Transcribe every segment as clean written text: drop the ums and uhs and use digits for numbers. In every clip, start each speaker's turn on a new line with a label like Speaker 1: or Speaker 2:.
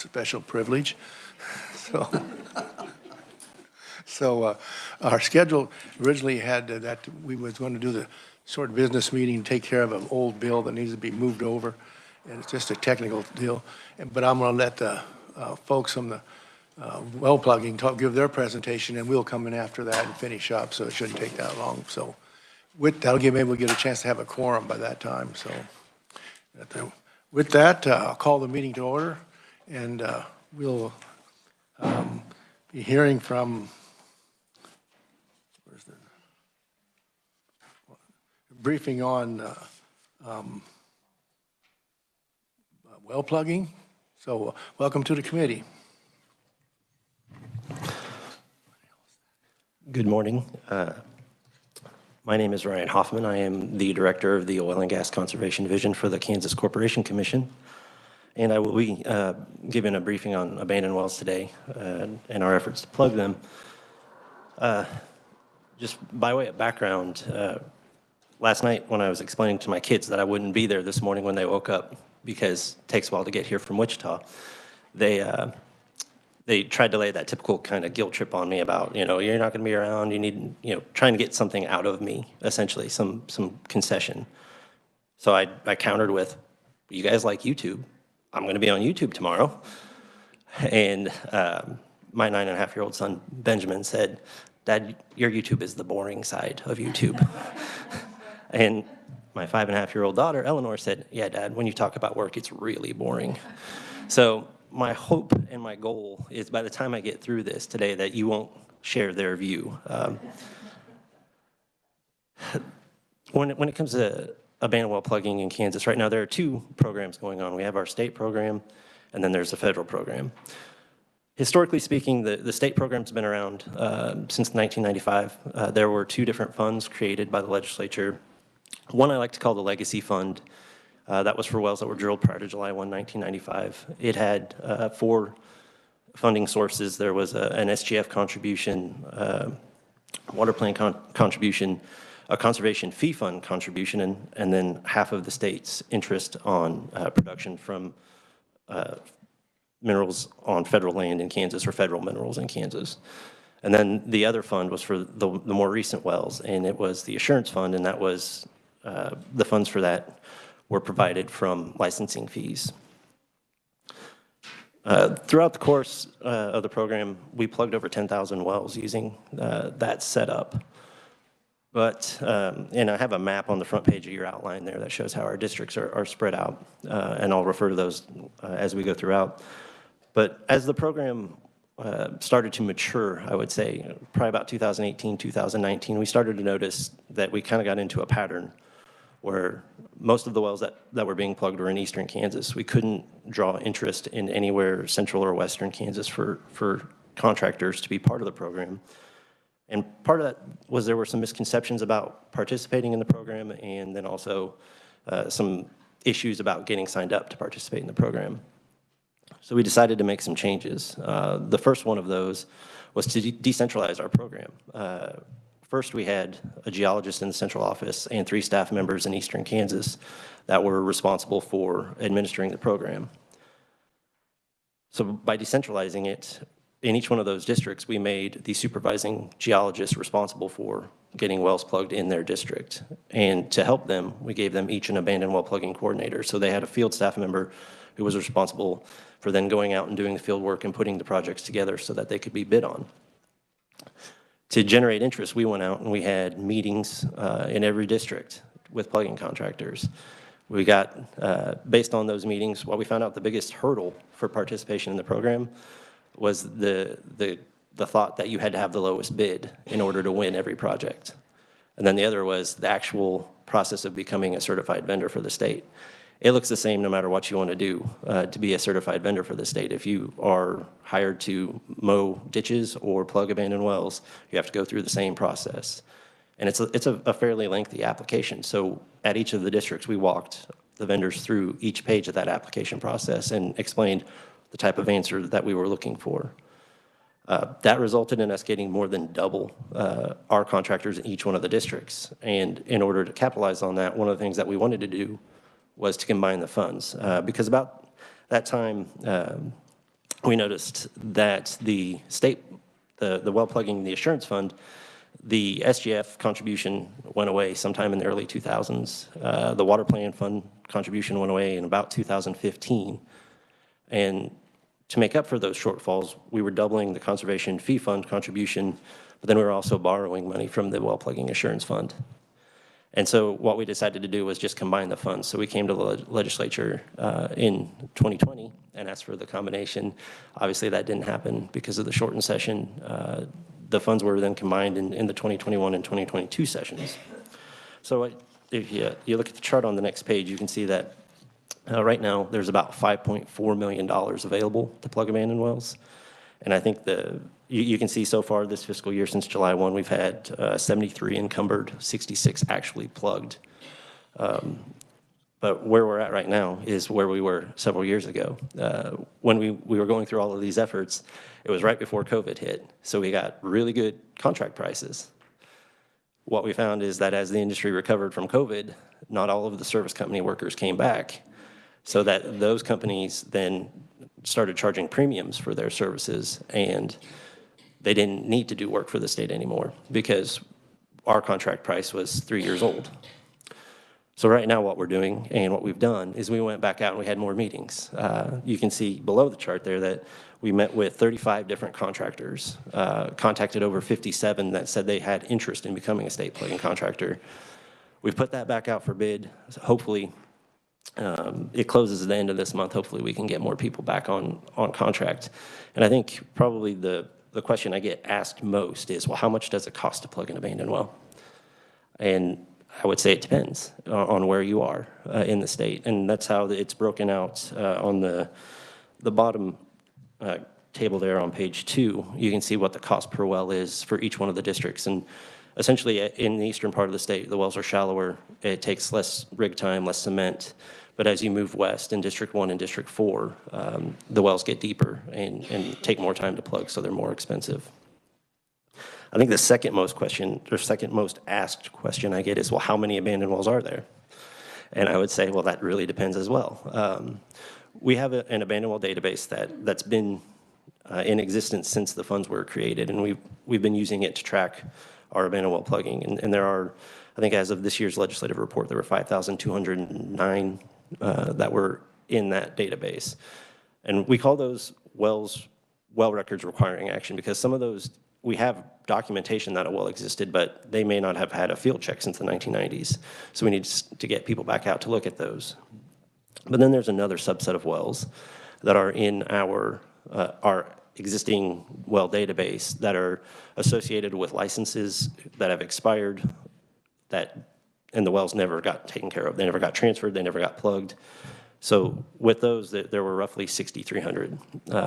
Speaker 1: special privilege. So, our schedule originally had that we was going to do the sort of business meeting, take care of an old bill that needs to be moved over, and it's just a technical deal. But I'm going to let the folks from the well plugging give their presentation, and we'll come in after that and finish up, so it shouldn't take that long. So that'll give, maybe we'll get a chance to have a quorum by that time. So with that, I'll call the meeting to order, and we'll be hearing from, where's the briefing on well plugging. So welcome to the committee.
Speaker 2: Good morning. My name is Ryan Hoffman. I am the director of the Oil and Gas Conservation Division for the Kansas Corporation Commission. And I will be giving a briefing on abandoned wells today and our efforts to plug them. Just by way of background, last night when I was explaining to my kids that I wouldn't be there this morning when they woke up because it takes a while to get here from Wichita, they tried to lay that typical kind of guilt trip on me about, you're not going to be around, you need, trying to get something out of me, essentially, some concession. So I countered with, you guys like YouTube. I'm going to be on YouTube tomorrow. And my 9.5-year-old son, Benjamin, said, Dad, your YouTube is the boring side of YouTube. And my 5.5-year-old daughter, Eleanor, said, yeah, Dad, when you talk about work, it's really boring. So my hope and my goal is by the time I get through this today that you won't share their view. When it comes to abandoned well plugging in Kansas, right now there are two programs going on. We have our state program, and then there's the federal program. Historically speaking, the state program's been around since 1995. There were two different funds created by the legislature. One I like to call the Legacy Fund. That was for wells that were drilled prior to July 1, 1995. It had 4 funding sources. There was an SGF contribution, water plan contribution, a conservation fee fund contribution, and then half of the state's interest on production from minerals on federal land in Kansas, or federal minerals in Kansas. And then the other fund was for the more recent wells, and it was the Assurance Fund, and that was the funds for that were provided from licensing fees. Throughout the course of the program, we plugged over 10,000 wells using that setup. But, and I have a map on the front page of your outline there that shows how our districts are spread out, and I'll refer to those as we go throughout. But as the program started to mature, I would say, probably about 2018, 2019, we started to notice that we kind of got into a pattern where most of the wells that were being plugged were in eastern Kansas. We couldn't draw interest in anywhere central or western Kansas for contractors to be part of the program. And part of that was there were some misconceptions about participating in the program, and then also some issues about getting signed up to participate in the program. So we decided to make some changes. The first one of those was to decentralize our program. First, we had a geologist in the central office and 3 staff members in eastern Kansas that were responsible for administering the program. So by decentralizing it, in each one of those districts, we made the supervising geologist responsible for getting wells plugged in their district. And to help them, we gave them each an abandoned well plugging coordinator. So they had a field staff member who was responsible for then going out and doing the field work and putting the projects together so that they could be bid on. To generate interest, we went out and we had meetings in every district with plugging contractors. We got, based on those meetings, what we found out the biggest hurdle for participation in the program was the thought that you had to have the lowest bid in order to win every project. And then the other was the actual process of becoming a certified vendor for the state. It looks the same no matter what you want to do to be a certified vendor for the state. If you are hired to mow ditches or plug abandoned wells, you have to go through the same process. And it's a fairly lengthy application. So at each of the districts, we walked the vendors through each page of that application process and explained the type of answer that we were looking for. That resulted in us getting more than double our contractors in each one of the districts. And in order to capitalize on that, one of the things that we wanted to do was to combine the funds. Because about that time, we noticed that the state, the well plugging, the assurance fund, the SGF contribution went away sometime in the early 2000s. The water plan fund contribution went away in about 2015. And to make up for those shortfalls, we were doubling the conservation fee fund contribution, but then we were also borrowing money from the well plugging assurance fund. And so what we decided to do was just combine the funds. So we came to the legislature in 2020 and asked for the combination. Obviously, that didn't happen because of the shortened session. The funds were then combined in the 2021 and 2022 sessions. So if you look at the chart on the next page, you can see that right now there's about $5.4 million available to plug abandoned wells. And I think you can see so far this fiscal year, since July 1, we've had 73 encumbered, 66 actually plugged. But where we're at right now is where we were several years ago. When we were going through all of these efforts, it was right before COVID hit. So we got really good contract prices. What we found is that as the industry recovered from COVID, not all of the service company workers came back. So that those companies then started charging premiums for their services, and they didn't need to do work for the state anymore because our contract price was 3 years old. So right now what we're doing and what we've done is we went back out and we had more meetings. You can see below the chart there that we met with 35 different contractors, contacted over 57 that said they had interest in becoming a state plugging contractor. We've put that back out for bid. So hopefully it closes at the end of this month. Hopefully we can get more people back on contract. And I think probably the question I get asked most is, well, how much does it cost to plug an abandoned well? And I would say it depends on where you are in the state. And that's how it's broken out on the bottom table there on page 2. You can see what the cost per well is for each one of the districts. And essentially in the eastern part of the state, the wells are shallower. It takes less rig time, less cement. But as you move west in District 1 and District 4, the wells get deeper and take more time to plug, so they're more expensive. I think the second most asked question I get is, well, how many abandoned wells are there? And I would say, well, that really depends as well. We have an abandoned well database that's been in existence since the funds were created, and we've been using it to track our abandoned well plugging. And there are, I think as of this year's legislative report, there were 5,209 that were in that database. And we call those wells well records requiring action because some of those, we have documentation that a well existed, but they may not have had a field check since the 1990s. So we need to get people back out to look at those. But then there's another subset of wells that are in our existing well database that are associated with licenses that have expired, and the wells never got taken care of. They never got transferred, they never got plugged. So with those, there were roughly 6,300.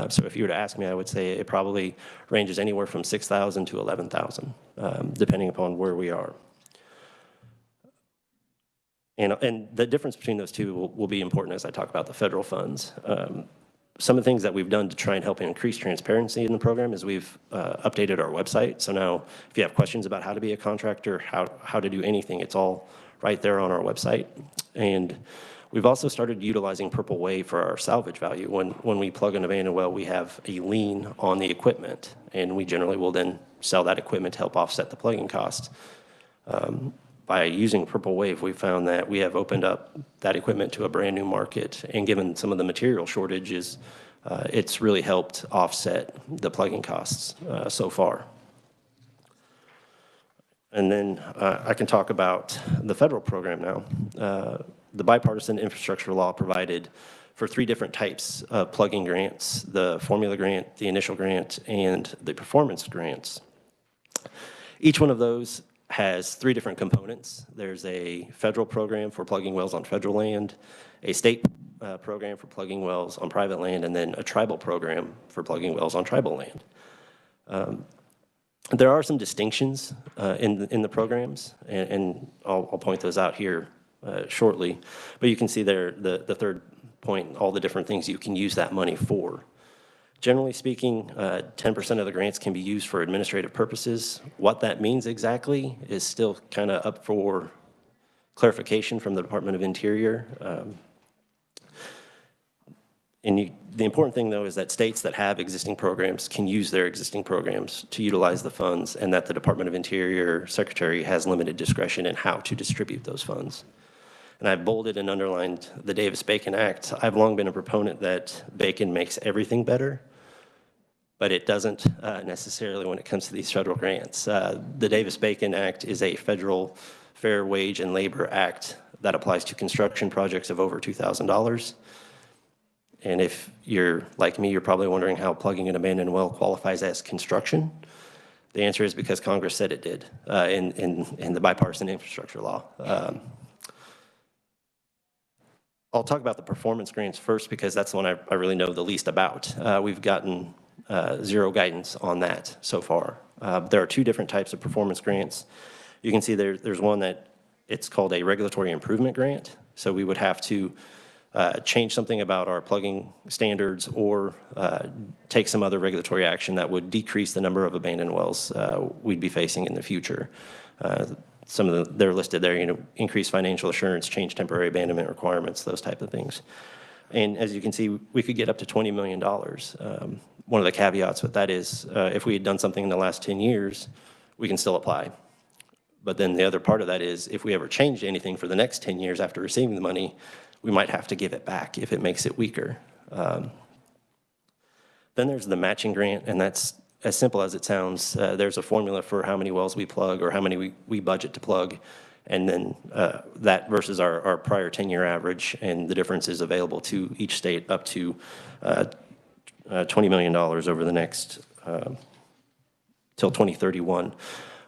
Speaker 2: So if you were to ask me, I would say it probably ranges anywhere from 6,000 to 11,000, depending upon where we are. And the difference between those two will be important as I talk about the federal funds. Some of the things that we've done to try and help increase transparency in the program is we've updated our website. So now if you have questions about how to be a contractor, how to do anything, it's all right there on our website. And we've also started utilizing Purple Wave for our salvage value. When we plug an abandoned well, we have a lien on the equipment, and we generally will then sell that equipment to help offset the plugging cost. By using Purple Wave, we found that we have opened up that equipment to a brand new market, and given some of the material shortages, it's really helped offset the plugging costs so far. And then I can talk about the federal program now. The bipartisan infrastructure law provided for 3 different types of plugging grants: the formula grant, the initial grant, and the performance grants. Each one of those has 3 different components. There's a federal program for plugging wells on federal land, a state program for plugging wells on private land, and then a tribal program for plugging wells on tribal land. There are some distinctions in the programs, and I'll point those out here shortly. But you can see there the third point, all the different things you can use that money for. Generally speaking, 10% of the grants can be used for administrative purposes. What that means exactly is still kind of up for clarification from the Department of Interior. the important thing, though, is that states that have existing programs can use their existing programs to utilize the funds, and that the Department of Interior Secretary has limited discretion in how to distribute those funds. And I've bolded and underlined the Davis-Bacon Act. I've long been a proponent that Bacon makes everything better, but it doesn't necessarily when it comes to these federal grants. The Davis-Bacon Act is a federal Fair Wage and Labor Act that applies to construction projects of over $2,000. And if you're like me, you're probably wondering how plugging an abandoned well qualifies as construction. The answer is because Congress said it did in the bipartisan infrastructure law. I'll talk about the performance grants first because that's the one I really know the least about. We've gotten zero guidance on that so far. There are two different types of performance grants. You can see there's one that it's called a regulatory improvement grant. So we would have to change something about our plugging standards or take some other regulatory action that would decrease the number of abandoned wells we'd be facing in the future. Some of they're listed there, increase financial assurance, change temporary abandonment requirements, those type of things. And as you can see, we could get up to $20 million. One of the caveats with that is if we had done something in the last 10 years, we can still apply. But then the other part of that is if we ever change anything for the next 10 years after receiving the money, we might have to give it back if it makes it weaker. Then there's the matching grant, and that's as simple as it sounds. There's a formula for how many wells we plug or how many we budget to plug, and then that versus our prior 10-year average, and the difference is available to each state up to $20 million over the next till 2031.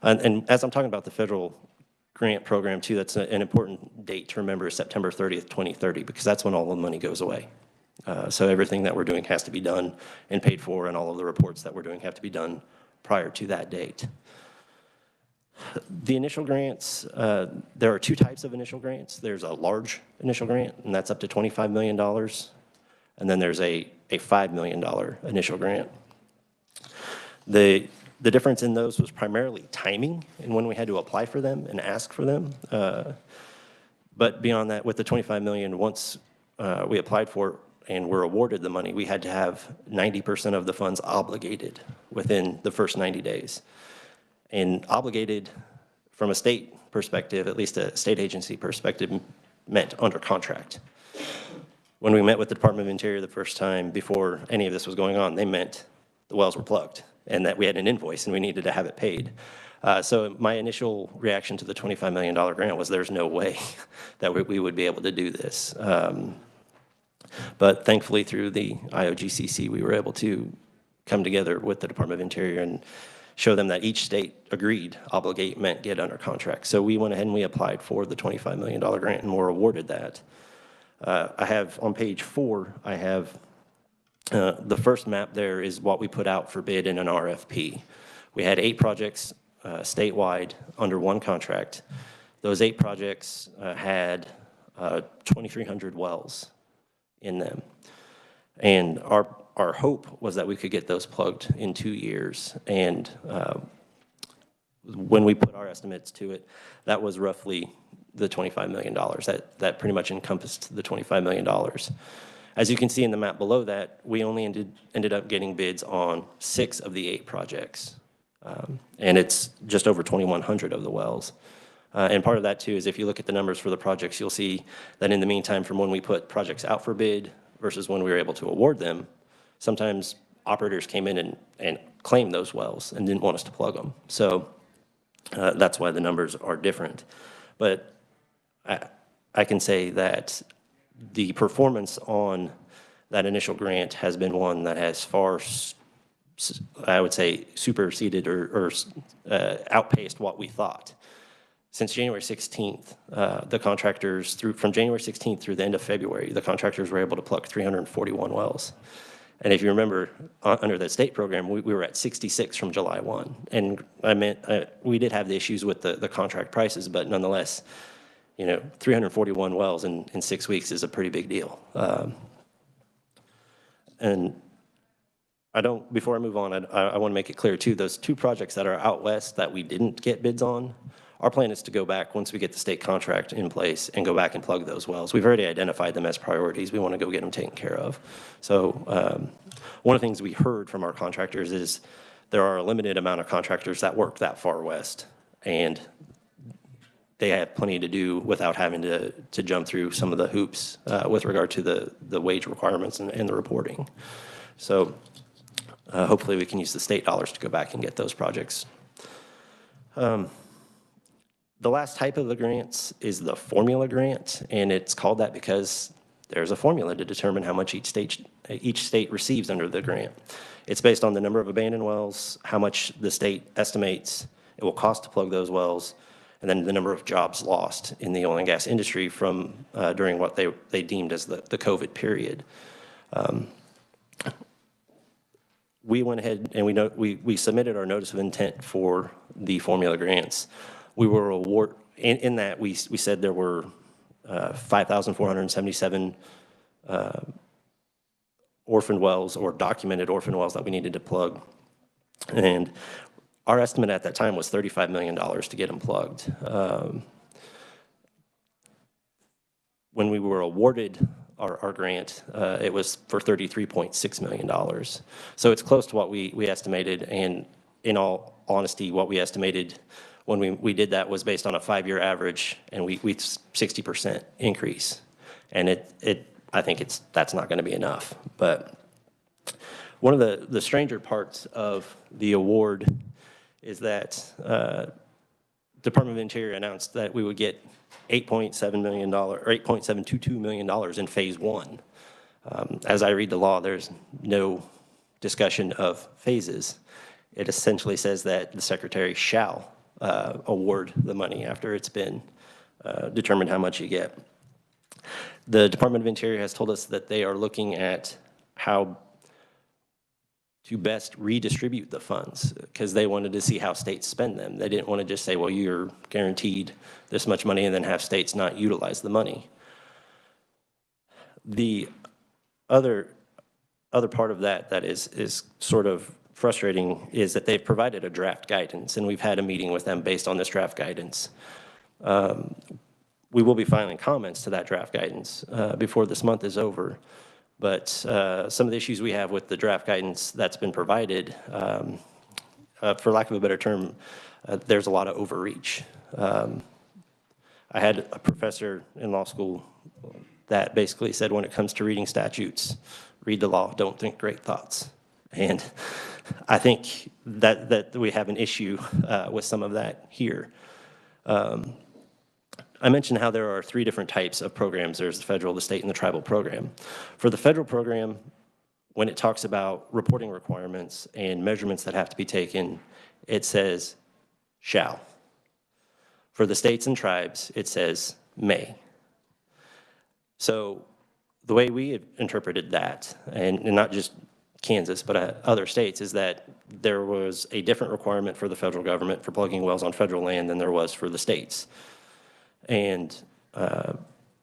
Speaker 2: And as I'm talking about the federal grant program too, that's an important date to remember, is September 30th, 2030, because that's when all the money goes away. So everything that we're doing has to be done and paid for, and all of the reports that we're doing have to be done prior to that date. The initial grants, there are two types of initial grants. There's a large initial grant, and that's up to $25 million. And then there's a $5 million initial grant. The difference in those was primarily timing and when we had to apply for them and ask for them. But beyond that, with the $25 million, once we applied for it and were awarded the money, we had to have 90% of the funds obligated within the first 90 days. And obligated from a state perspective, at least a state agency perspective, meant under contract. When we met with the Department of Interior the first time before any of this was going on, they meant the wells were plugged and that we had an invoice and we needed to have it paid. So my initial reaction to the $25 million grant was there's no way that we would be able to do this. But thankfully through the IOGCC, we were able to come together with the Department of Interior and show them that each state agreed obligate meant get under contract. So we went ahead and we applied for the $25 million grant and were awarded that. I have on page 4, I have the first map there is what we put out for bid in an RFP. We had 8 projects statewide under one contract. Those 8 projects had 2,300 wells in them. And our hope was that we could get those plugged in 2 years. And when we put our estimates to it, that was roughly the $25 million. That pretty much encompassed the $25 million. As you can see in the map below that, we only ended up getting bids on 6 of the 8 projects. And it's just over 2,100 of the wells. And part of that too is if you look at the numbers for the projects, you'll see that in the meantime from when we put projects out for bid versus when we were able to award them, sometimes operators came in and claimed those wells and didn't want us to plug them. So that's why the numbers are different. But I can say that the performance on that initial grant has been one that has far, I would say, superseded or outpaced what we thought. Since January 16th, the contractors, from January 16th through the end of February, the contractors were able to plug 341 wells. And if you remember, under the state program, we were at 66 from July 1. And we did have the issues with the contract prices, but nonetheless, 341 wells in 6 weeks is a pretty big deal. And before I move on, I want to make it clear too, those 2 projects that are out west that we didn't get bids on our plan is to go back once we get the state contract in place and go back and plug those wells. We've already identified them as priorities. We want to go get them taken care of. So one of the things we heard from our contractors is there are a limited amount of contractors that work that far west, and they have plenty to do without having to jump through some of the hoops with regard to the wage requirements and the reporting. So hopefully we can use the state dollars to go back and get those projects. The last type of the grants is the formula grant, and it's called that because there's a formula to determine how much each state receives under the grant. It's based on the number of abandoned wells, how much the state estimates it will cost to plug those wells, and then the number of jobs lost in the oil and gas industry from during what they deemed as the COVID period. We went ahead and we submitted our notice of intent for the formula grants. We were awarded, in that we said there were 5,477 orphaned wells or documented orphaned wells that we needed to plug. And our estimate at that time was $35 million to get them plugged. When we were awarded our grant, it was for $33.6 million. So it's close to what we estimated, and in all honesty, what we estimated when we did that was based on a 5-year average, and we 60% increase. And I think that's not going to be enough. But one of the stranger parts of the award is that Department of Interior announced that we would get $8.7 million or $8.722 million in phase one. As I read the law, there's no discussion of phases. It essentially says that the secretary shall award the money after it's been determined how much you get. The Department of Interior has told us that they are looking at how to best redistribute the funds, because they wanted to see how states spend them. They didn't want to just say, well, you're guaranteed this much money and then have states not utilize the money. The other part of that is sort of frustrating is that they've provided a draft guidance, and we've had a meeting with them based on this draft guidance. We will be filing comments to that draft guidance before this month is over. But some of the issues we have with the draft guidance that's been provided, for lack of a better term, there's a lot of overreach. I had a professor in law school that basically said when it comes to reading statutes, read the law, don't think great thoughts. And I think that we have an issue with some of that here. I mentioned how there are 3 different types of programs. There's the federal, the state, and the tribal program. For the federal program, when it talks about reporting requirements and measurements that have to be taken, it says shall. For the states and tribes, it says may. So the way we have interpreted that, and not just Kansas, but other states, is that there was a different requirement for the federal government for plugging wells on federal land than there was for the states. And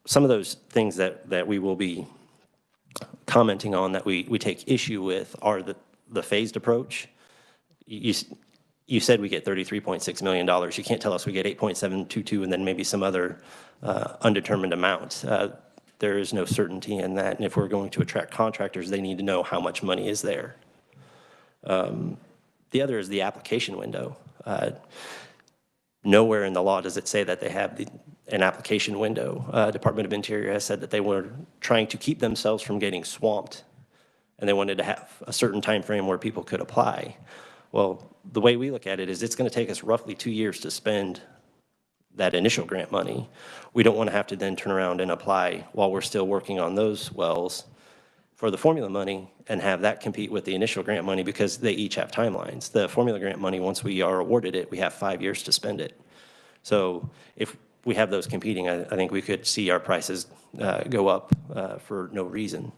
Speaker 2: some of those things that we will be commenting on that we take issue with are the phased approach. You said we get $33.6 million. You can't tell us we get 8.722 and then maybe some other undetermined amount. There is no certainty in that, and if we're going to attract contractors, they need to know how much money is there. The other is the application window. Nowhere in the law does it say that they have an application window. Department of Interior has said that they were trying to keep themselves from getting swamped, and they wanted to have a certain time frame where people could apply. Well, the way we look at it is it's going to take us roughly 2 years to spend that initial grant money. We don't want to have to then turn around and apply while we're still working on those wells for the formula money and have that compete with the initial grant money, because they each have timelines. The formula grant money, once we are awarded it, we have 5 years to spend it. So if we have those competing, I think we could see our prices go up for no reason.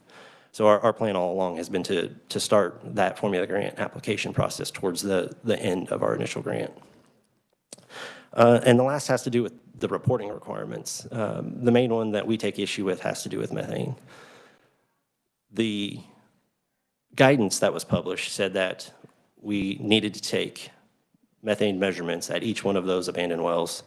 Speaker 2: So our plan all along has been to start that formula grant application process towards the end of our initial grant. And the last has to do with the reporting requirements. The main one that we take issue with has to do with methane. The guidance that was published said that we needed to take methane measurements at each one of those abandoned wells.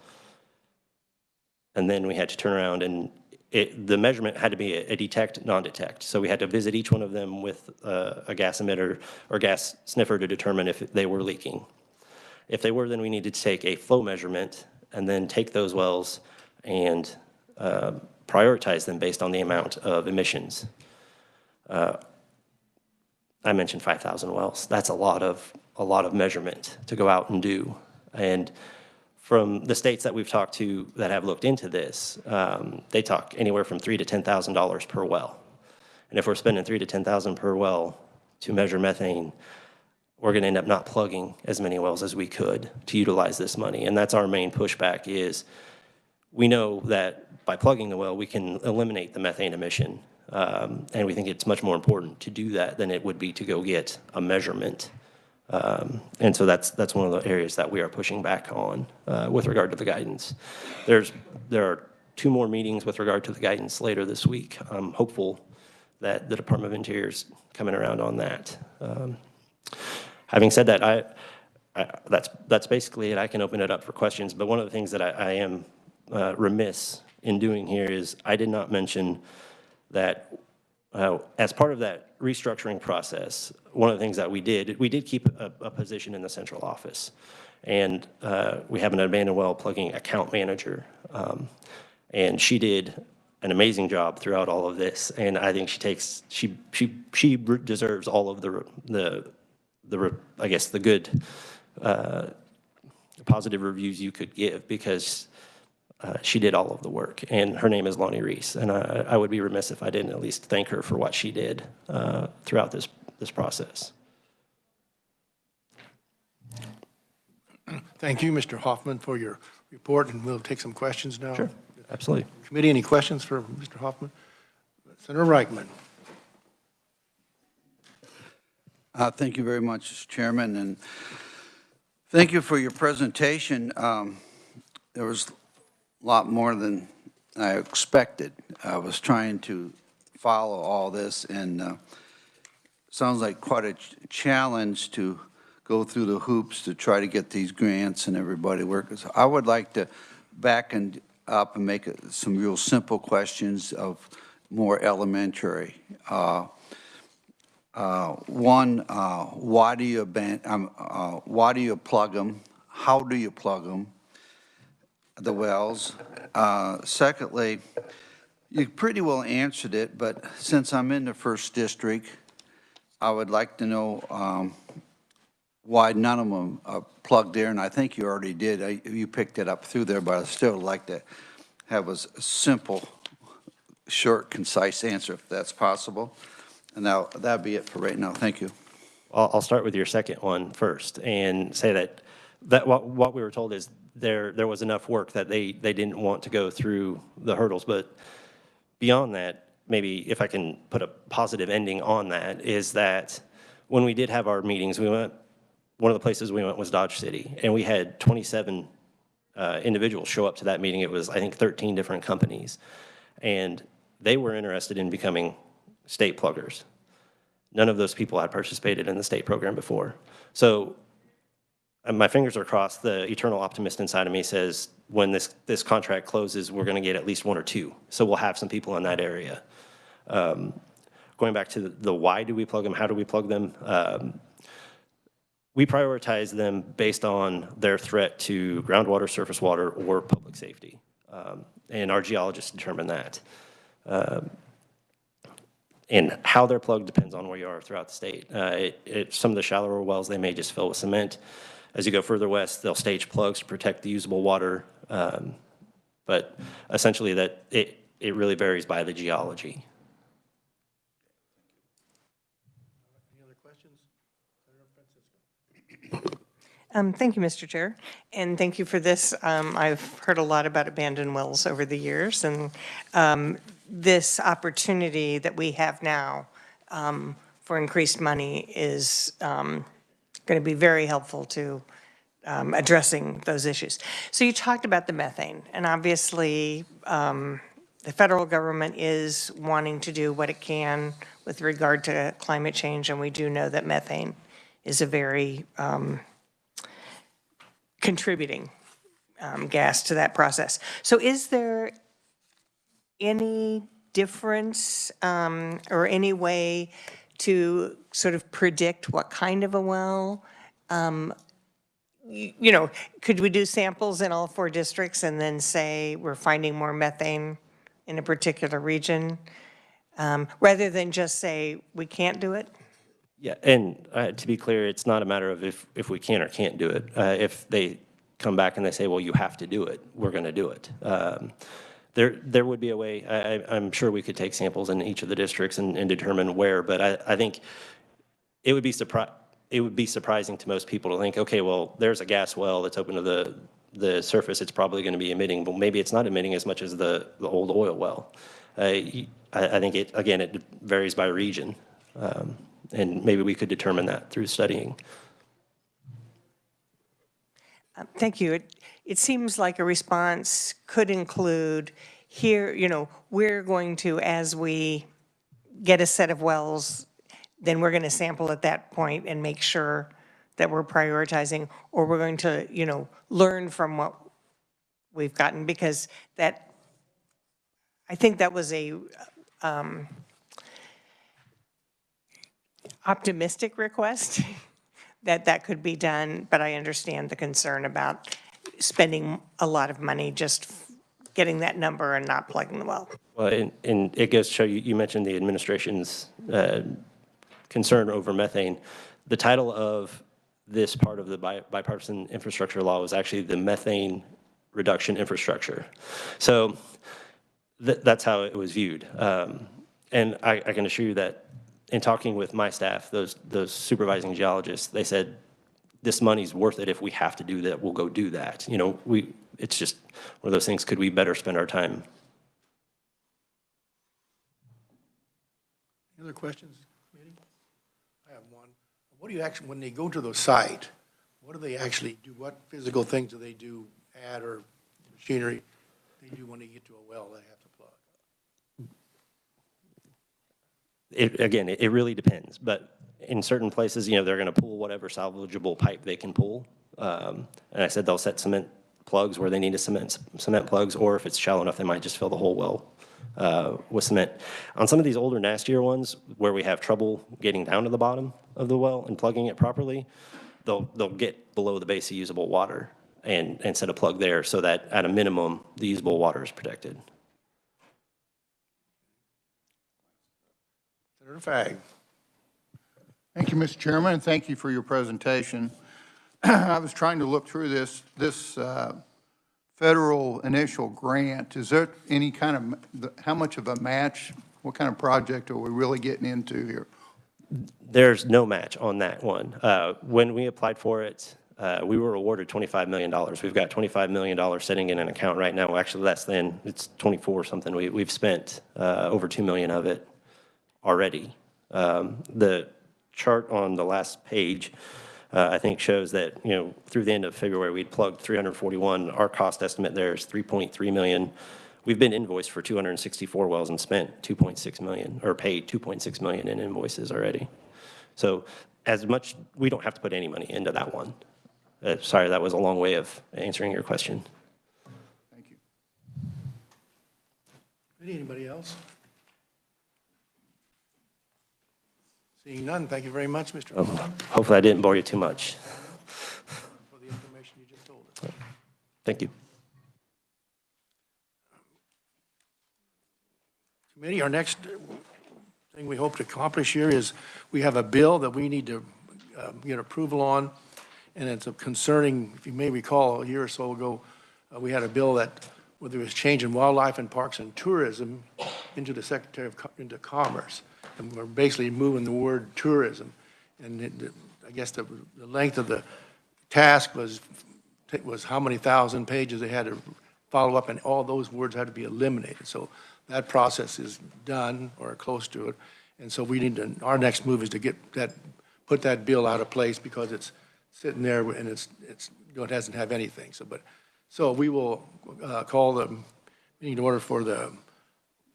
Speaker 2: And then we had to turn around and the measurement had to be a detect, non-detect. So we had to visit each one of them with a gas emitter or gas sniffer to determine if they were leaking. If they were, then we needed to take a flow measurement and then take those wells and prioritize them based on the amount of emissions. I mentioned 5,000 wells. That's a lot of measurement to go out and do. And from the states that we've talked to that have looked into this, they talk anywhere from $3,000 to $10,000 per well. And if we're spending $3,000 to $10,000 per well to measure methane, we're going to end up not plugging as many wells as we could to utilize this money. And that's our main pushback is we know that by plugging the well, we can eliminate the methane emission. And we think it's much more important to do that than it would be to go get a measurement. And so that's one of the areas that we are pushing back on with regard to the guidance. There are 2 more meetings with regard to the guidance later this week. I'm hopeful that the Department of Interior is coming around on that. Having said that, that's basically it. I can open it up for questions, but one of the things that I am remiss in doing here is I did not mention that as part of that restructuring process, one of the things that we did keep a position in the central office. And we have an abandoned well plugging account manager. And she did an amazing job throughout all of this. And I think she deserves all of the I guess the good positive reviews you could give, because she did all of the work, and her name is Lonnie Reese, and I would be remiss if I didn't at least thank her for what she did throughout this process.
Speaker 1: Thank you, Mr. Hoffman, for your report, and we'll take some questions now.
Speaker 2: Sure, absolutely.
Speaker 1: Committee, any questions for Mr. Hoffman? Senator Reichman.
Speaker 3: Thank you very much, Mr. Chairman, and thank you for your presentation. There was a lot more than I expected. I was trying to follow all this, and sounds like quite a challenge to go through the hoops to try to get these grants and everybody working. So I would like to back up and make some real simple questions of more elementary. One, why do you plug them? How do you plug them? The wells. Secondly, you pretty well answered it, but since I'm in the 1st District, I would like to know why none of them are plugged there, and I think you already did. You picked it up through there, but I'd still like to have a simple, short, concise answer if that's possible. And now that'd be it for right now. Thank you.
Speaker 2: I'll start with your second one first and say that what we were told is there was enough work that they didn't want to go through the hurdles. But beyond that, maybe if I can put a positive ending on that, is that when we did have our meetings, one of the places we went was Dodge City, and we had 27 individuals show up to that meeting. It was, I think, 13 different companies, and they were interested in becoming state pluggers. None of those people had participated in the state program before. So my fingers are crossed. The eternal optimist inside of me says when this contract closes, we're going to get at least 1 or 2. So we'll have some people in that area. Going back to the why do we plug them, how do we plug them? We prioritize them based on their threat to groundwater, surface water, or public safety. And our geologists determine that. And how they're plugged depends on where you are throughout the state. Some of the shallower wells, they may just fill with cement. As you go further west, they'll stage plugs to protect the usable water. But essentially, it really varies by the geology.
Speaker 1: Any other questions?
Speaker 4: Thank you, Mr. Chair, and thank you for this. I've heard a lot about abandoned wells over the years, and this opportunity that we have now for increased money is going to be very helpful to addressing those issues. So you talked about the methane, and obviously the federal government is wanting to do what it can with regard to climate change, and we do know that methane is a very contributing gas to that process. So is there any difference or any way to sort of predict what kind of a well? You know, could we do samples in all 4 districts and then say we're finding more methane in a particular region, rather than just say we can't do it?
Speaker 2: Yeah, and to be clear, it's not a matter of if we can or can't do it. If they come back and they say, well, you have to do it, we're going to do it. There would be a way. I'm sure we could take samples in each of the districts and determine where, but I think it would be surprising to most people to think, okay, well, there's a gas well that's open to the surface, it's probably going to be emitting, but maybe it's not emitting as much as the old oil well. I think it varies by region, and maybe we could determine that through studying.
Speaker 4: Thank you. It seems like a response could include here, you know, we're going to, as we get a set of wells, then we're going to sample at that point and make sure that we're prioritizing, or we're going to, you know, learn from what we've gotten, because that, I think that was a optimistic request that could be done, but I understand the concern about spending a lot of money just getting that number and not plugging the well.
Speaker 2: Well, and it goes to show you mentioned the administration's concern over methane. The title of this part of the bipartisan infrastructure law was actually the methane reduction infrastructure. So that's how it was viewed. And I can assure you that in talking with my staff, those supervising geologists, they said, this money's worth it. If we have to do that, we'll go do that. You know, it's just one of those things, could we better spend our time?
Speaker 1: Any other questions, committee? I have one. What do you actually, when they go to the site, what do they actually do? What physical things do they do, add or machinery they do when they get to a well they have to plug?
Speaker 2: Again, it really depends, but in certain places, you know, they're going to pull whatever salvageable pipe they can pull. And I said they'll set cement plugs where they need to cement plugs, or if it's shallow enough, they might just fill the whole well with cement. On some of these older, nastier ones where we have trouble getting down to the bottom of the well and plugging it properly, they'll get below the base of usable water and set a plug there so that at a minimum, the usable water is protected.
Speaker 1: Senator Fagg.
Speaker 5: Thank you, Mr. Chairman, and thank you for your presentation. I was trying to look through this federal initial grant. Is there any kind of, how much of a match? What kind of project are we really getting into here?
Speaker 2: There's no match on that one. When we applied for it, we were awarded $25 million. We've got $25 million sitting in an account right now. Actually, less than, it's 24 something. We've spent over $2 million of it already. The chart on the last page, I think shows that, you know, through the end of February, we'd plugged 341. Our cost estimate there is $3.3 million. We've been invoiced for 264 wells and spent $2.6 million, or paid $2.6 million in invoices already. So as much, we don't have to put any money into that one. Sorry, that was a long way of answering your question.
Speaker 5: Thank you.
Speaker 1: Anybody else? Seeing none, thank you very much, Mr. Vaughn,
Speaker 2: Hopefully I didn't bore you too much.
Speaker 1: for the information you just told us.
Speaker 2: Thank you.
Speaker 1: Committee, our next thing we hope to accomplish here is we have a bill that we need to get approval on, and it's concerning, if you may recall, a year or so ago, we had a bill that, where there was change in wildlife and parks and tourism into the Secretary of into Commerce. And we're basically moving the word tourism. And I guess the length of the task was how many thousand pages they had to follow up, and all those words had to be eliminated. So that process is done or close to it. And so we need to, our next move is to get that, put that bill out of place because it's sitting there and it doesn't have anything. So we will call the meeting to order for the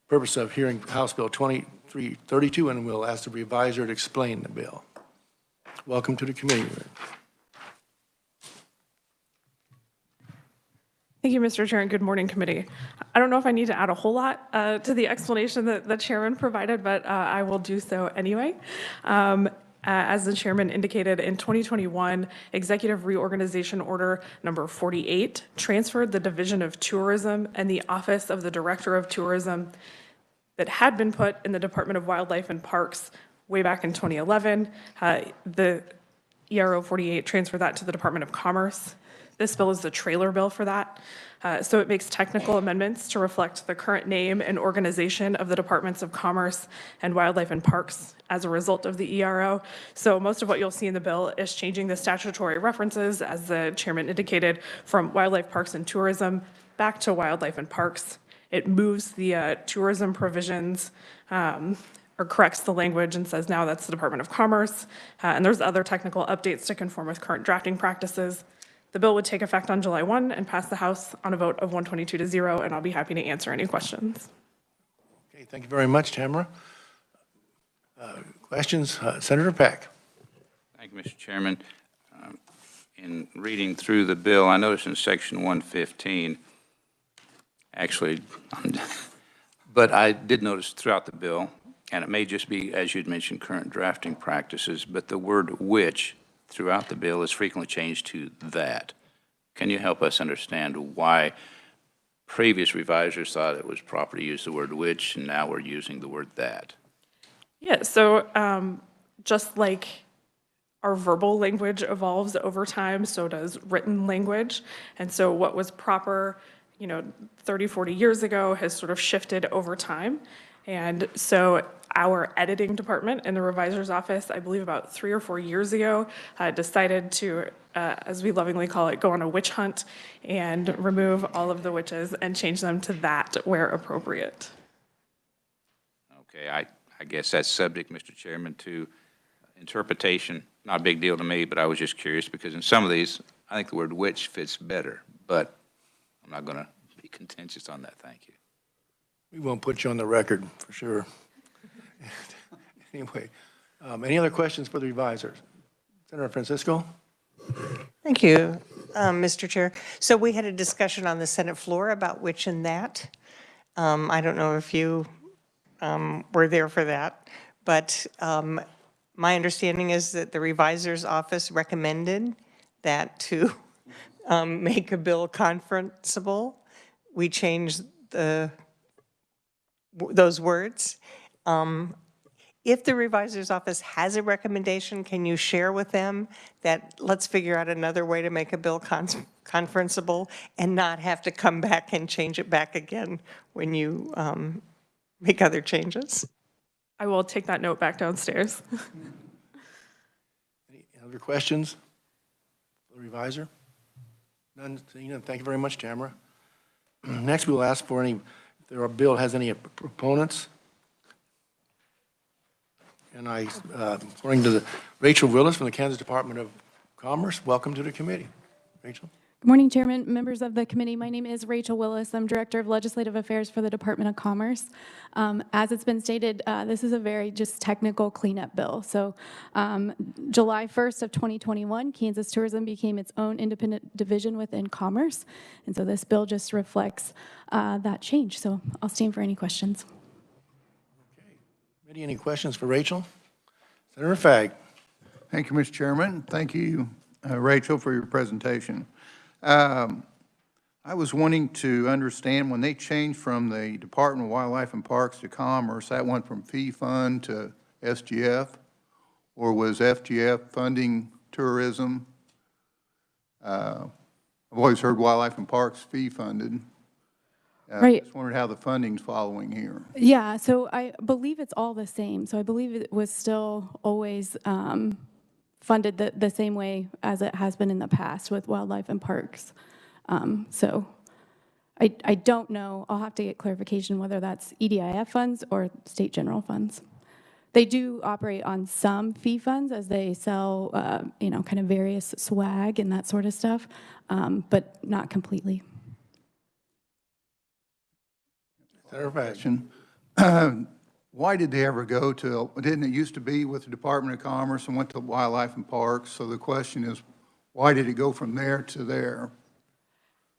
Speaker 1: purpose of hearing House Bill 2332, and we'll ask the reviser to explain the bill. Welcome to the committee room.
Speaker 6: Thank you, Mr. Chair, and good morning, committee. I don't know if I need to add a whole lot to the explanation that the chairman provided, but I will do so anyway. As the chairman indicated, in 2021, Executive Reorganization Order number 48 transferred the Division of Tourism and the Office of the Director of Tourism that had been put in the Department of Wildlife and Parks way back in 2011. The ERO 48 transferred that to the Department of Commerce. This bill is the trailer bill for that. So it makes technical amendments to reflect the current name and organization of the Departments of Commerce and Wildlife and Parks as a result of the ERO. So most of what you'll see in the bill is changing the statutory references, as the chairman indicated, from Wildlife, Parks, and Tourism back to Wildlife and Parks. It moves the tourism provisions or corrects the language and says now that's the Department of Commerce. And there's other technical updates to conform with current drafting practices. The bill would take effect on July 1 and pass the House on a vote of 122 to 0, and I'll be happy to answer any questions.
Speaker 1: Okay, thank you very much, Tamara. Questions? Senator Pack.
Speaker 7: Thank you, Mr. Chairman. In reading through the bill, I noticed in section 115, actually, but I did notice throughout the bill, and it may just be, as you'd mentioned, current drafting practices, but the word which throughout the bill is frequently changed to that. Can you help us understand why previous revisers thought it was proper to use the word which, and now we're using the word that?
Speaker 6: Yeah, so just like our verbal language evolves over time, so does written language. And so what was proper, 30, 40 years ago has sort of shifted over time. And so our editing department in the revisor's office, I believe about 3 or 4 years ago, decided to, as we lovingly call it, go on a witch hunt and remove all of the witches and change them to that where appropriate.
Speaker 7: Okay, I guess that's subject, Mr. Chairman, to interpretation. Not a big deal to me, but I was just curious because in some of these, I think the word which fits better, but I'm not going to be contentious on that. Thank you.
Speaker 1: We won't put you on the record, for sure. Anyway, any other questions for the revisers? Senator Francisco?
Speaker 4: Thank you, Mr. Chair. So we had a discussion on the Senate floor about which and that. I don't know if you were there for that, but my understanding is that the revisor's office recommended that to make a bill conferenceable, we change those words. If the revisor's office has a recommendation, can you share with them that let's figure out another way to make a bill conferenceable and not have to come back and change it back again when you make other changes?
Speaker 6: I will take that note back downstairs.
Speaker 1: Any other questions for the revisor? None. Thank you very much, Tamara. Next, we will ask for any, if their bill has any proponents. And according to Rachel Willis from the Kansas Department of Commerce, welcome to the committee. Rachel.
Speaker 8: Good morning, Chairman, members of the committee. My name is Rachel Willis. I'm Director of Legislative Affairs for the Department of Commerce. As it's been stated, this is a very just technical cleanup bill. So July 1st of 2021, Kansas Tourism became its own independent division within Commerce. And so this bill just reflects that change. So I'll stand for any questions.
Speaker 1: Okay. Any questions for Rachel? Senator Fagg.
Speaker 5: Thank you, Mr. Chairman. Thank you, Rachel, for your presentation. I was wanting to understand when they changed from the Department of Wildlife and Parks to Commerce, that went from fee fund to SGF, or was FGF funding tourism? I've always heard Wildlife and Parks fee funded.
Speaker 8: Right.
Speaker 5: I just wondered how the funding's following here.
Speaker 8: Yeah, so I believe it's all the same. So I believe it was still always funded the same way as it has been in the past with Wildlife and Parks. So I don't know. I'll have to get clarification whether that's EDIF funds or state general funds. They do operate on some fee funds as they sell, kind of various swag and that sort of stuff, but not completely.
Speaker 5: Why did they ever go to, didn't it used to be with the Department of Commerce and went to Wildlife and Parks? So the question is, why did it go from there to there?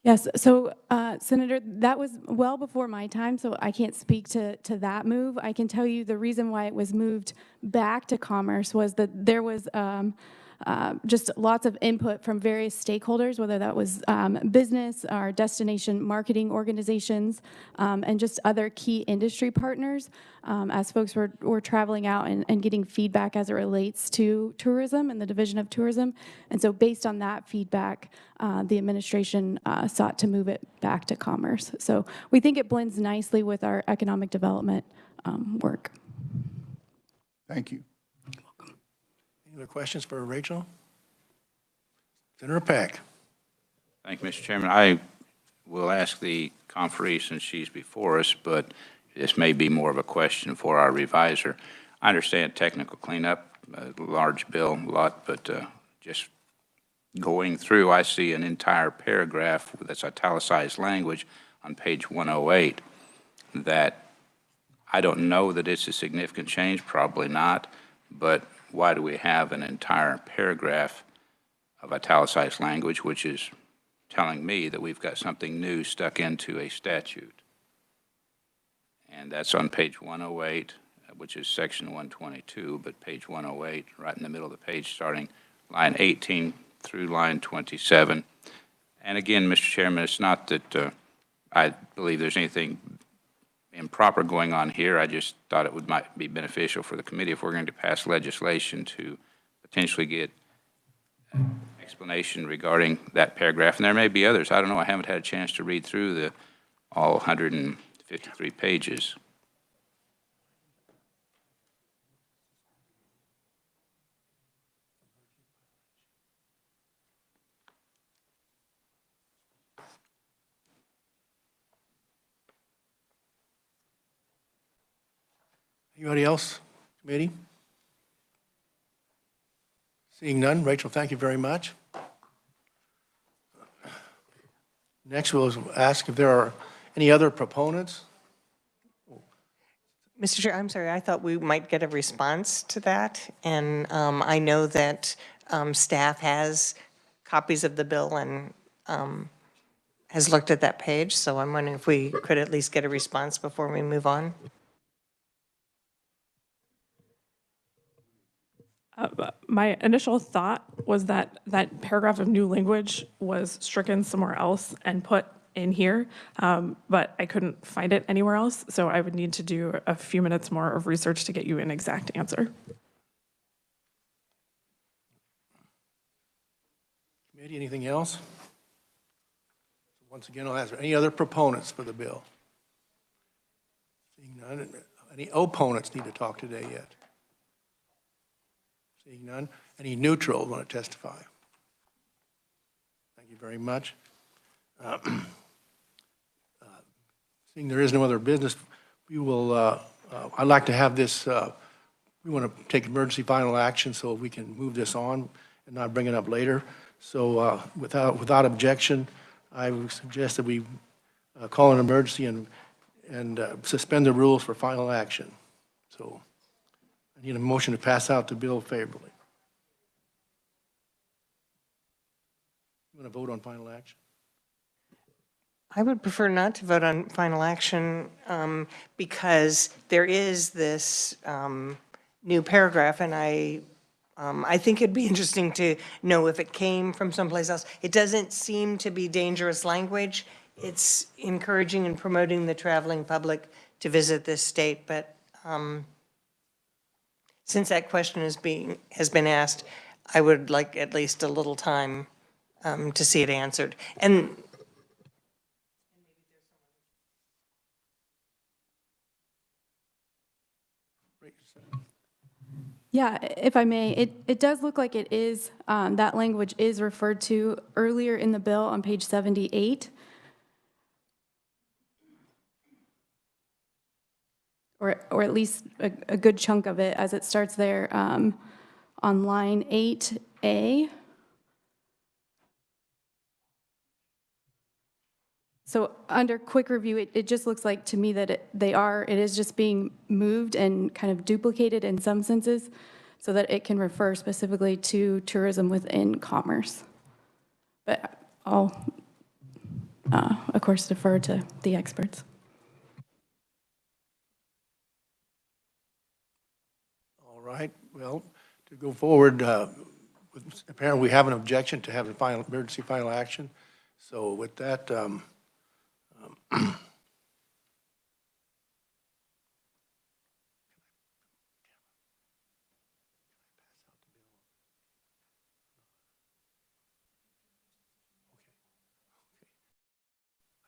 Speaker 8: Yes, so Senator, that was well before my time, so I can't speak to that move. I can tell you the reason why it was moved back to Commerce was that there was just lots of input from various stakeholders, whether that was business, our destination marketing organizations, and just other key industry partners as folks were traveling out and getting feedback as it relates to tourism and the Division of Tourism. And so based on that feedback, the administration sought to move it back to Commerce. So we think it blends nicely with our economic development work.
Speaker 5: Thank you.
Speaker 1: Any other questions for Rachel? Senator Pack.
Speaker 7: Thank you, Mr. Chairman. I will ask the conferee since she's before us, but this may be more of a question for our reviser. I understand technical cleanup, a large bill, a lot, but just going through, I see an entire paragraph that's italicized language on page 108 that I don't know that it's a significant change, probably not, but why do we have an entire paragraph of italicized language, which is telling me that we've got something new stuck into a statute? And that's on page 108, which is section 122, but page 108, right in the middle of the page, starting line 18 through line 27. And again, Mr. Chairman, it's not that I believe there's anything improper going on here. I just thought it might be beneficial for the committee if we're going to pass legislation to potentially get explanation regarding that paragraph. And there may be others. I don't know. I haven't had a chance to read through all 153 pages.
Speaker 1: Anybody else, committee? Seeing none, Rachel, thank you very much. Next, we'll ask if there are any other proponents.
Speaker 4: Mr. Chair, I'm sorry, I thought we might get a response to that. And I know that staff has copies of the bill and has looked at that page. So I'm wondering if we could at least get a response before we move on.
Speaker 6: My initial thought was that that paragraph of new language was stricken somewhere else and put in here, but I couldn't find it anywhere else, so I would need to do a few minutes more of research to get you an exact answer.
Speaker 1: Committee, anything else? Once again, I'll ask, any other proponents for the bill? Seeing none, any opponents need to talk today yet? Seeing none, any neutral want to testify? Thank you very much. Seeing there is no other business, we will, I'd like to have this, we want to take emergency final action so we can move this on and not bring it up later. So without objection, I would suggest that we call an emergency and suspend the rules for final action. So I need a motion to pass out the bill favorably. You want to vote on final action?
Speaker 4: I would prefer not to vote on final action because there is this new paragraph, and I think it'd be interesting to know if it came from someplace else. It doesn't seem to be dangerous language. It's encouraging and promoting the traveling public to visit this state, but since that question has been asked, I would like at least a little time to see it answered. And
Speaker 8: Yeah, if I may, it does look like it is, that language is referred to earlier in the bill on page 78. Or at least a good chunk of it, as it starts there on line 8A. So under quick review, it just looks like to me that it is just being moved and kind of duplicated in some senses so that it can refer specifically to tourism within commerce. But of course, defer to the experts.
Speaker 1: All right, well, to go forward, apparently we have an objection to have a final, emergency final action. So with that, I've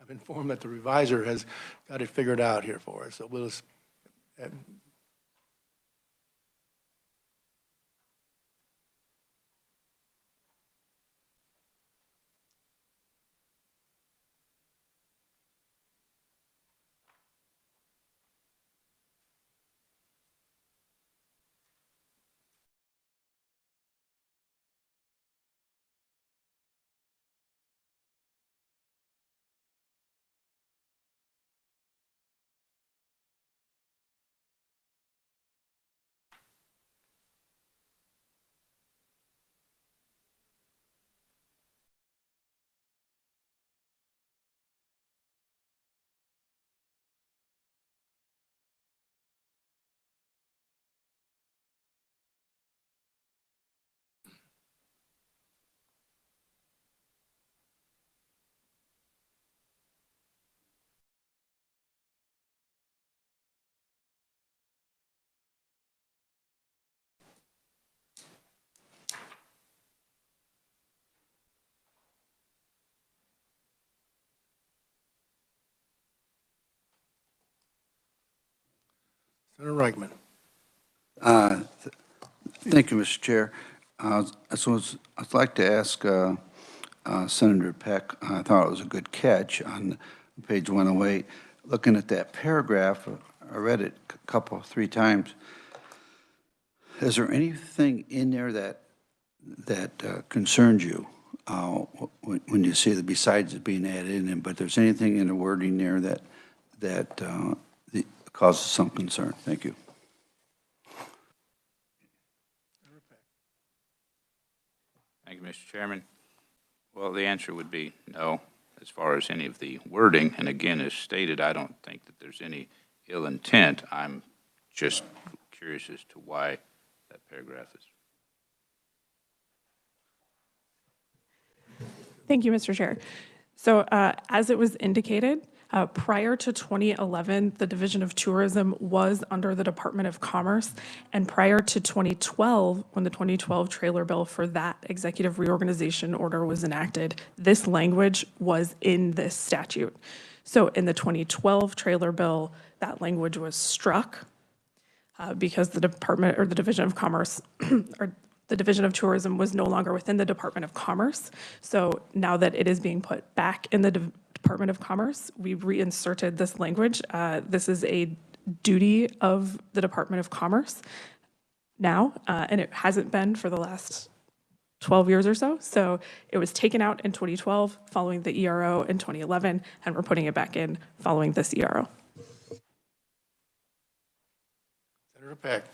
Speaker 1: been informed that the reviser has got it figured out here for us, so we'll just, Senator Reichman.
Speaker 3: Thank you, Mr. Chair. I'd like to ask Senator Peck, I thought it was a good catch on page 108. Looking at that paragraph, I read it a couple, 3 times. Is there anything in there that concerns you when you see that besides it being added in, but there's anything in the wording there that causes some concern? Thank you.
Speaker 7: Thank you, Mr. Chairman. Well, the answer would be no, as far as any of the wording. And again, as stated, I don't think that there's any ill intent. I'm just curious as to why that paragraph is.
Speaker 6: Thank you, Mr. Chair. So as it was indicated, prior to 2011, the Division of Tourism was under the Department of Commerce. And prior to 2012, when the 2012 trailer bill for that executive reorganization order was enacted, this language was in this statute. So in the 2012 trailer bill, that language was struck because the department or the Division of Commerce or the Division of Tourism was no longer within the Department of Commerce. So now that it is being put back in the Department of Commerce, we reinserted this language. This is a duty of the Department of Commerce now, and it hasn't been for the last 12 years or so. So it was taken out in 2012 following the ERO in 2011, and we're putting it back in following this ERO.
Speaker 1: Senator Peck.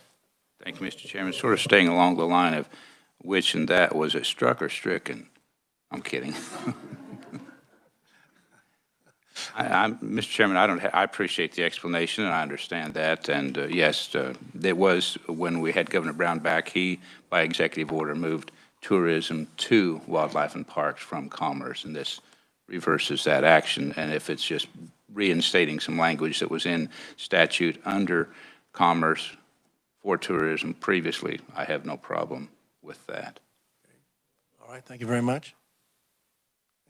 Speaker 7: Thank you, Mr. Chairman. Sort of staying along the line of which and that, was it struck or stricken? I'm kidding. Mr. Chairman, I appreciate the explanation, and I understand that. And yes, it was when we had Governor Brown back, he, by executive order, moved tourism to wildlife and parks from commerce, and this reverses that action. And if it's just reinstating some language that was in statute under commerce for tourism previously, I have no problem with that.
Speaker 1: All right, thank you very much.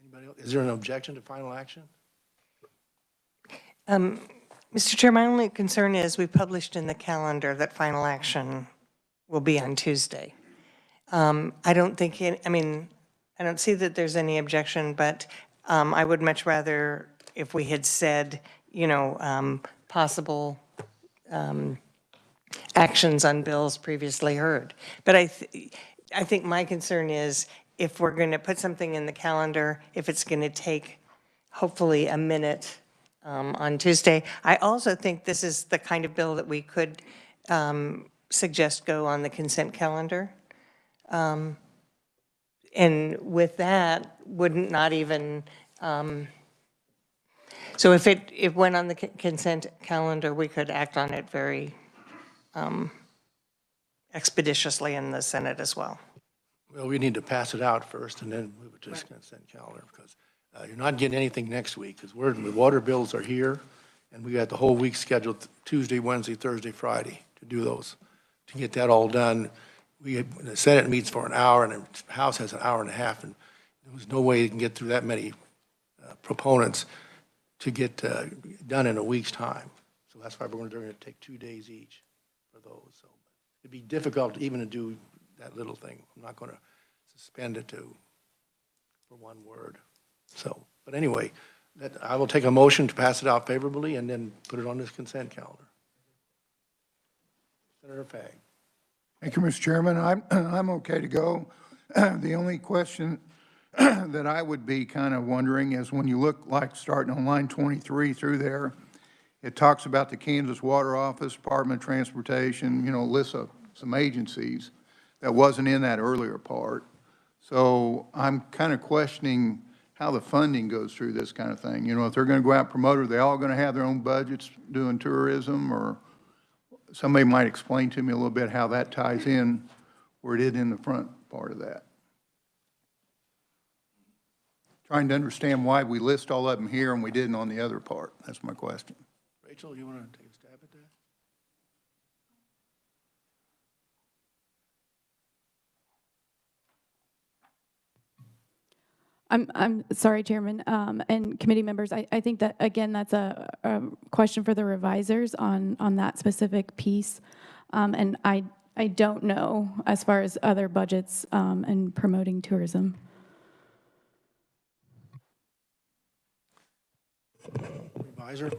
Speaker 1: Anybody else? Is there an objection to final action?
Speaker 4: Mr. Chair, my only concern is we published in the calendar that final action will be on Tuesday. I don't think, I don't see that there's any objection, but I would much rather if we had said, possible actions on bills previously heard. But I think my concern is if we're going to put something in the calendar, if it's going to take hopefully a minute on Tuesday. I also think this is the kind of bill that we could suggest go on the consent calendar. And with that, wouldn't not even So if it went on the consent calendar, we could act on it very expeditiously in the Senate as well.
Speaker 1: Well, we need to pass it out first and then move it to the consent calendar, because you're not getting anything next week, because the water bills are here, and we got the whole week scheduled Tuesday, Wednesday, Thursday, Friday to do those. To get that all done, the Senate meets for an hour, and the House has an hour and a half, and there was no way you can get through that many proponents to get done in a week's time. So that's why we're going to take 2 days each for those. So it'd be difficult even to do that little thing. I'm not going to suspend it for one word. So, but anyway, I will take a motion to pass it out favorably and then put it on this consent calendar. Senator Pag.
Speaker 5: Thank you, Mr. Chairman. I'm okay to go. The only question that I would be kind of wondering is when you look like starting on line 23 through there, it talks about the Kansas Water Office, Department of Transportation, lists of some agencies that wasn't in that earlier part. So I'm kind of questioning how the funding goes through this kind of thing. If they're going to go out and promote, are they all going to have their own budgets doing tourism? Or somebody might explain to me a little bit how that ties in where it is in the front part of that. Trying to understand why we list all of them here and we didn't on the other part. That's my question.
Speaker 1: Rachel, you want to take a stab at that?
Speaker 8: I'm sorry, Chairman, and committee members. I think that, again, that's a question for the revisers on that specific piece. And I don't know as far as other budgets and promoting tourism.
Speaker 1: Advisor?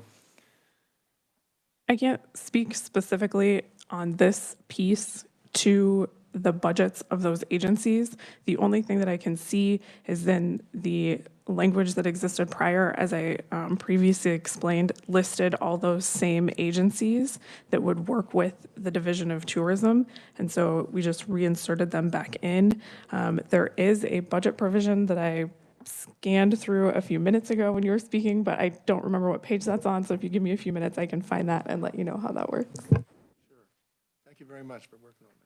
Speaker 6: I can't speak specifically on this piece to the budgets of those agencies. The only thing that I can see is then the language that existed prior, as I previously explained, listed all those same agencies that would work with the Division of Tourism. And so we just reinserted them back in. There is a budget provision that I scanned through a few minutes ago when you were speaking, but I don't remember what page that's on. So if you give me a few minutes, I can find that and let you know how that works.
Speaker 1: Sure. Thank you very much for working on that.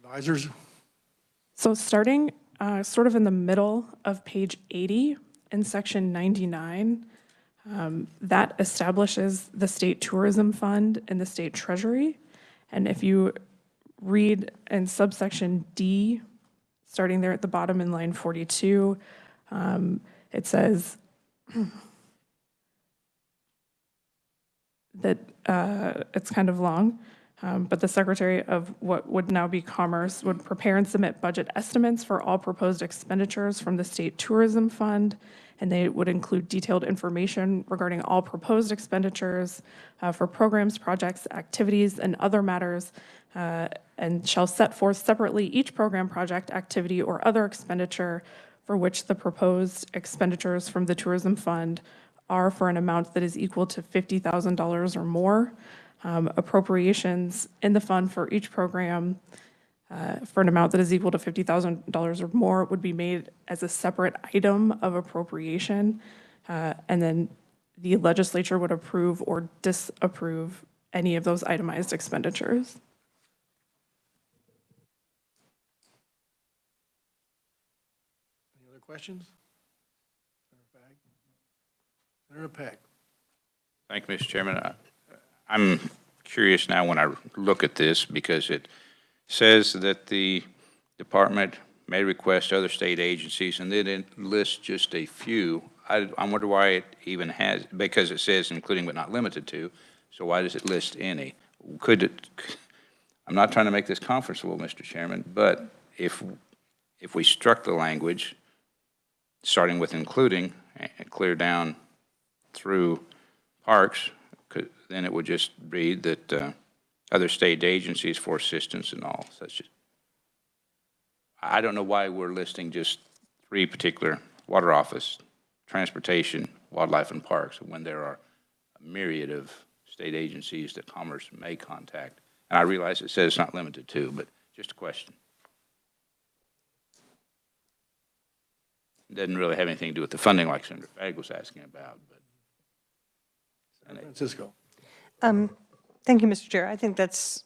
Speaker 1: Advisors?
Speaker 6: So starting sort of in the middle of page 80 in section 99, that establishes the State Tourism Fund and the State Treasury. And if you read in subsection D, starting there at the bottom in line 42, it says that it's kind of long. But the Secretary of what would now be Commerce would prepare and submit budget estimates for all proposed expenditures from the State Tourism Fund, and they would include detailed information regarding all proposed expenditures for programs, projects, activities, and other matters, and shall set forth separately each program, project, activity, or other expenditure for which the proposed expenditures from the Tourism Fund are for an amount that is equal to $50,000 or more. Appropriations in the fund for each program for an amount that is equal to $50,000 or more would be made as a separate item of appropriation. And then the legislature would approve or disapprove any of those itemized expenditures.
Speaker 1: Any other questions? Senator Peck.
Speaker 7: Thank you, Mr. Chairman. I'm curious now when I look at this because it says that the department may request other state agencies and then it lists just a few. I wonder why it even has, because it says including but not limited to, so why does it list any? Could it, I'm not trying to make this comfortable, Mr. Chairman, but if we struck the language, starting with including, and clear down through parks, then it would just read that other state agencies for assistance and all such. I don't know why we're listing just 3 particular water office transportation, wildlife, and parks, when there are a myriad of state agencies that Commerce may contact. And I realize it says it's not limited to, but just a question. It doesn't really have anything to do with the funding like Senator Fagg was asking about, but.
Speaker 1: Francisco.
Speaker 4: Thank you, Mr. Chair. I think that's,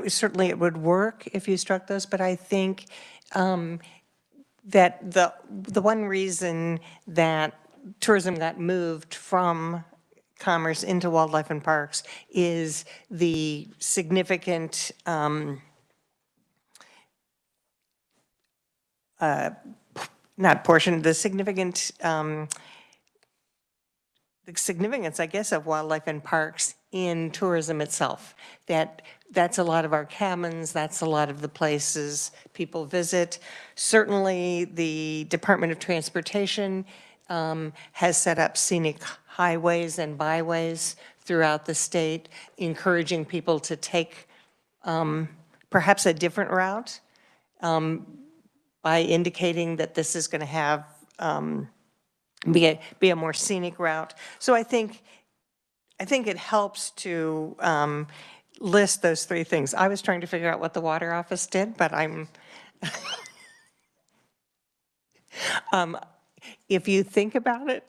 Speaker 4: certainly it would work if you struck those, but I think that the one reason that tourism got moved from commerce into wildlife and parks is the significant not portion, the significant the significance, I guess, of wildlife and parks in tourism itself. That's a lot of our cabins, that's a lot of the places people visit. Certainly, the Department of Transportation has set up scenic highways and byways throughout the state, encouraging people to take perhaps a different route by indicating that this is going to have be a more scenic route. So I think it helps to list those three things. I was trying to figure out what the water office did, but I'm if you think about it,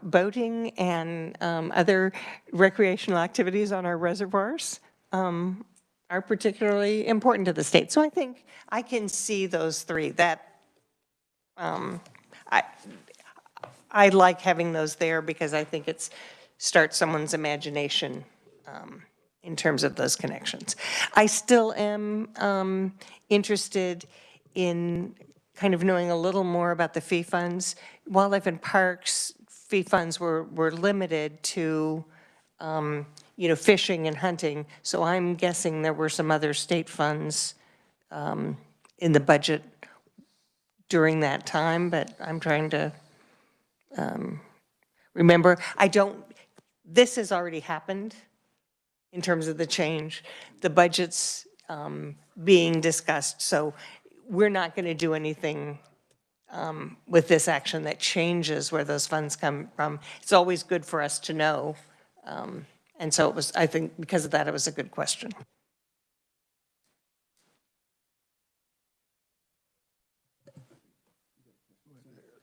Speaker 4: boating and other recreational activities on our reservoirs are particularly important to the state. So I think I can see those three. That I like having those there because I think it starts someone's imagination in terms of those connections. I still am interested in kind of knowing a little more about the fee funds. Wildlife and Parks fee funds were limited to, fishing and hunting. So I'm guessing there were some other state funds in the budget during that time, but I'm trying to remember. This has already happened in terms of the change. The budget's being discussed, so we're not going to do anything with this action that changes where those funds come from. It's always good for us to know. And so I think because of that, it was a good question.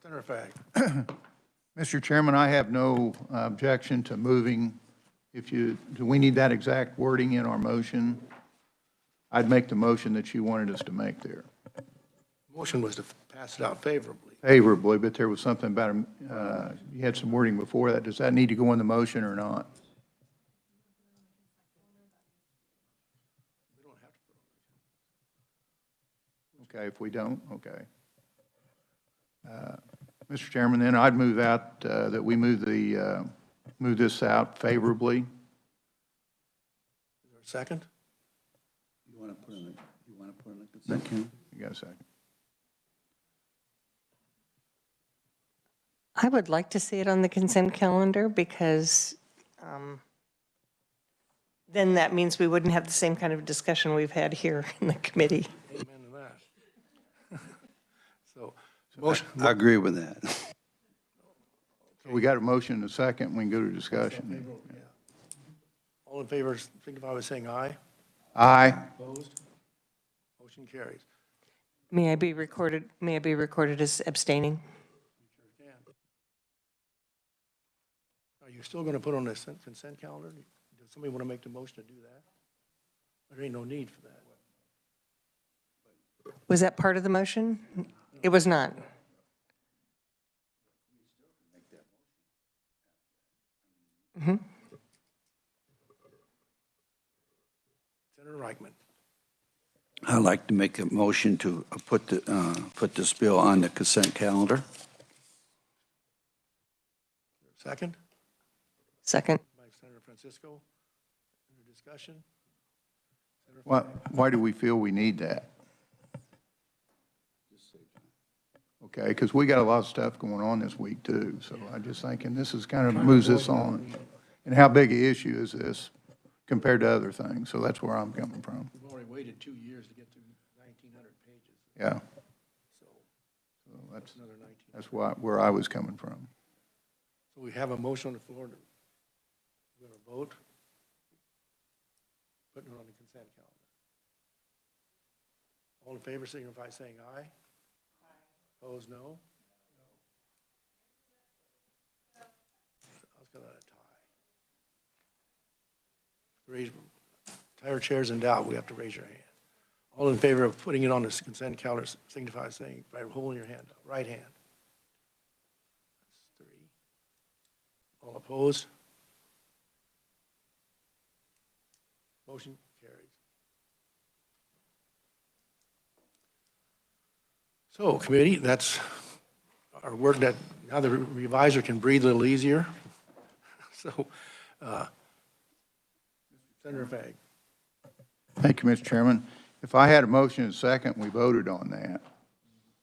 Speaker 1: Senator Fagg.
Speaker 5: Mr. Chairman, I have no objection to moving. Do we need that exact wording in our motion? I'd make the motion that you wanted us to make there.
Speaker 1: Motion was to pass it out favorably.
Speaker 5: Favorably, but there was something about, you had some wording before that. Does that need to go in the motion or not? Okay, if we don't, okay. Mr. Chairman, then I'd move out, that we move this out favorably.
Speaker 1: Is there a second?
Speaker 3: You want to put in the consent calendar?
Speaker 5: You got a second?
Speaker 4: I would like to see it on the consent calendar because then that means we wouldn't have the same kind of discussion we've had here in the committee.
Speaker 1: Amen to that. So, motion.
Speaker 3: I agree with that.
Speaker 5: So we got a motion and a second, we can go to discussion.
Speaker 1: All in favor, signify by saying aye.
Speaker 5: Aye.
Speaker 1: Opposed? Motion carries.
Speaker 4: May I be recorded as abstaining?
Speaker 1: Are you still going to put on the consent calendar? Does somebody want to make the motion to do that? There ain't no need for that.
Speaker 4: Was that part of the motion? It was not. Mm-hmm.
Speaker 1: Senator Reichman.
Speaker 3: I'd like to make a motion to put this bill on the consent calendar.
Speaker 1: Second?
Speaker 4: Second.
Speaker 1: By Senator Francisco. Any discussion?
Speaker 5: Why do we feel we need that? Okay, because we got a lot of stuff going on this week too, so I'm just thinking this is kind of moves this on. And how big an issue is this compared to other things? So that's where I'm coming from.
Speaker 1: We've already waited 2 years to get to 1,900 pages.
Speaker 5: Yeah.
Speaker 1: So
Speaker 5: So
Speaker 1: that's another 19.
Speaker 5: that's where I was coming from.
Speaker 1: So we have a motion on the floor. We're going to vote. Putting it on the consent calendar. All in favor signify saying aye. Aye. Opposed, no. I was going to tie. Raise, entire chair's in doubt. We have to raise your hand. All in favor of putting it on the consent calendar signify saying by holding your hand up. Right hand. That's 3. All opposed? Motion carries. So, committee, that's our work that now the reviser can breathe a little easier. So, Senator Fagg.
Speaker 5: Thank you, Mr. Chairman. If I had a motion and a second, we voted on that,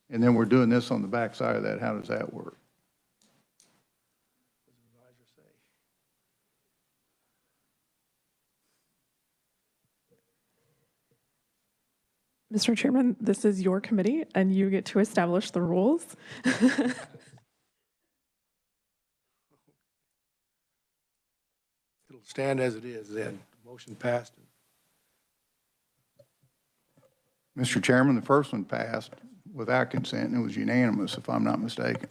Speaker 5: and then we're doing this on the backside of that, how does that work?
Speaker 6: Mr. Chairman, this is your committee, and you get to establish the rules.
Speaker 1: It'll stand as it is then. Motion passed.
Speaker 5: Mr. Chairman, the first one passed without consent, and it was unanimous, if I'm not mistaken.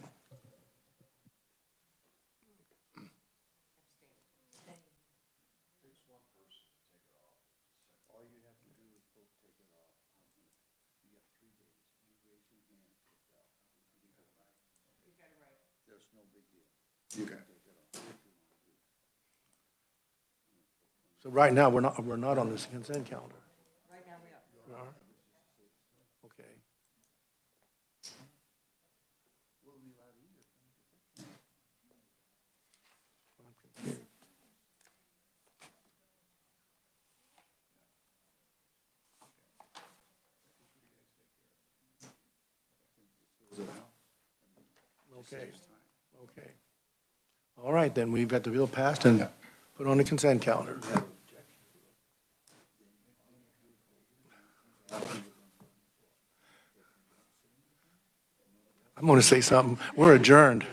Speaker 1: So right now, we're not on this consent calendar. Right now we are. Okay. Okay. Okay. All right, then, we've got the bill passed and put on the consent calendar. I'm going to say something. We're adjourned.